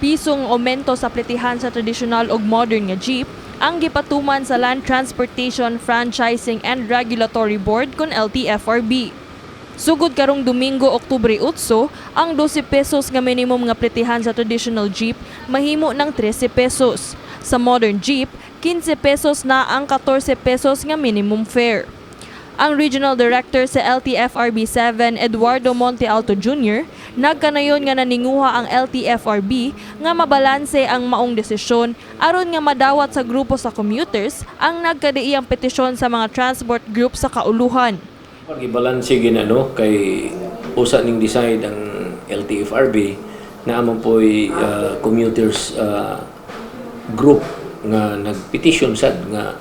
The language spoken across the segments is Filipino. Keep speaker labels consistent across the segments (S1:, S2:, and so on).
S1: Pisong aumento sa pletihan sa tradisyonal ug modern nga jeep ang gipatuman sa Land Transportation Franchising and Regulatory Board kon LTFRB. Sugod karong Domingo, Oktubre 8, ang 12 pesos nga minimum nga pletihan sa traditional jeep mahimo ng 13 pesos. Sa modern jeep, 15 pesos na ang 14 pesos nga minimum fare. Ang Regional Director sa LTFRB 7, Eduardo Monte Alto Jr., nagkanayon nga naninguha ang LTFRB nga mabalanse ang maong desisyon aron nga madawat sa grupo sa commuters ang nagkadiiyang petisyon sa mga transport group sa kauluhan.
S2: Pag-ibalanse ginano kay usa ning decide ang LTFRB na amon po'y commuters group nga nagpetition sad nga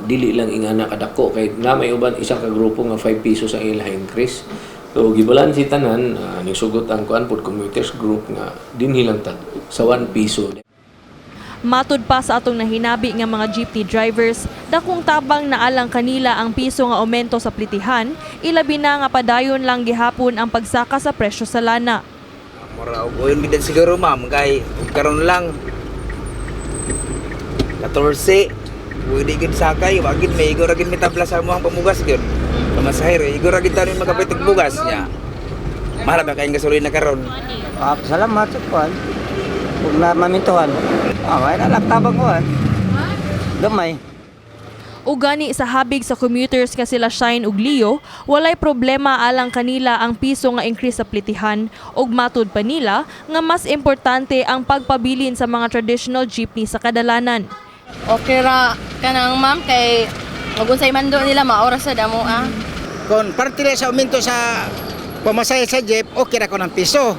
S2: dili lang ingana kadako kay na may uban isang ka grupo nga 5 pesos ang ilang increase. So gibalanse tanan nisugot ang kuan pod commuters group nga dinhi lang ta sa 1 piso.
S1: Matud pa sa atong nahinabi nga mga jeepney drivers, dakong tabang na alang kanila ang piso nga aumento sa plitihan, ilabi na nga padayon lang gihapon ang pagsaka sa presyo sa lana.
S3: Mura og oil bidan siguro ma'am kay karon lang 14 pwede gid sakay wagid may igor gid mitabla sa among pamugas gyud. Pamasahero igor gid tanon magapit og bugas nya. Mahal ba kay gasolina karon?
S4: Salamat sa kuan. Kung na mamintuhan. Ay na tabang ko gamay.
S1: Ugani sa habig sa commuters nga sila Shine ug Leo, walay problema alang kanila ang piso nga increase sa plitihan ug matud pa nila nga mas importante ang pagpabilin sa mga traditional jeepney sa kadalanan.
S5: Okay ra kanang ma'am kay magunsay man do nila maoras sa damo
S4: Kung parte sa aumento sa pamasahe sa jeep, okay ra ko ng piso.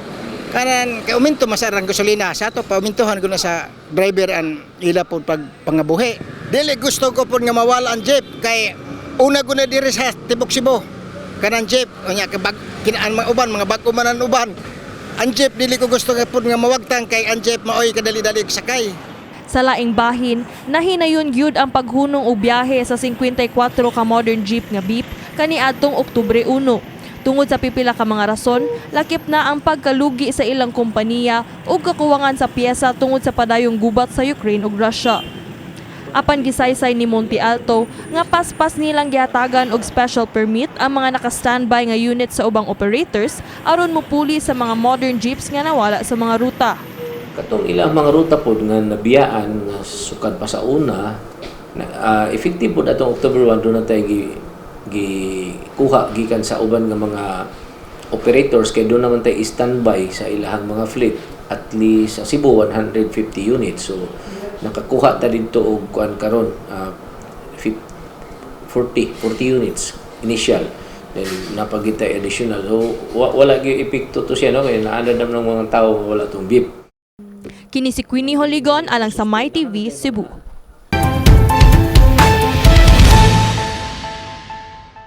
S4: Kanan kay aumento masarang gasolina sa ato paumintuhan ko na sa driver an ila pod pag pangabuhi. Dili gusto ko pod nga mawala ang jeep kay una ko na diri sa Tibok Cebu. Kanang jeep unya kay kinaan mga uban mga bag-o man ang uban. Ang jeep dili ko gusto nga pod nga mawagtang kay ang jeep maoy kadali-dali sakay.
S1: Sa laing bahin, nahinayon gyud ang paghunong og biyahe sa 54 ka modern jeep nga beep kaniadtong Oktubre 1. Tungod sa pipila ka mga rason, lakip na ang pagkalugi sa ilang kompanya ug kakuwangan sa piyesa tungod sa padayong gubat sa Ukraine ug Russia. Apan gisaysay ni Monte Alto nga paspas nilang gihatagan og special permit ang mga naka-standby nga unit sa ubang operators aron mopuli sa mga modern jeeps nga nawala sa mga ruta.
S2: Katong ilang mga ruta pod nga nabiyaan nga sukad pa sa una effective pod atong October 1 do na tay gikuha gikan sa uban nga mga operators kay do naman tay standby sa ilahang mga fleet at least sa Cebu 150 units. So nakakuha ta didto og kuan karon 40 units initial. Then napagita additional. So wala gyud epekto to siya no kay naanad ng mga tawo wala tong beep.
S1: Kini si Queenie Holigon alang sa MyTV Cebu.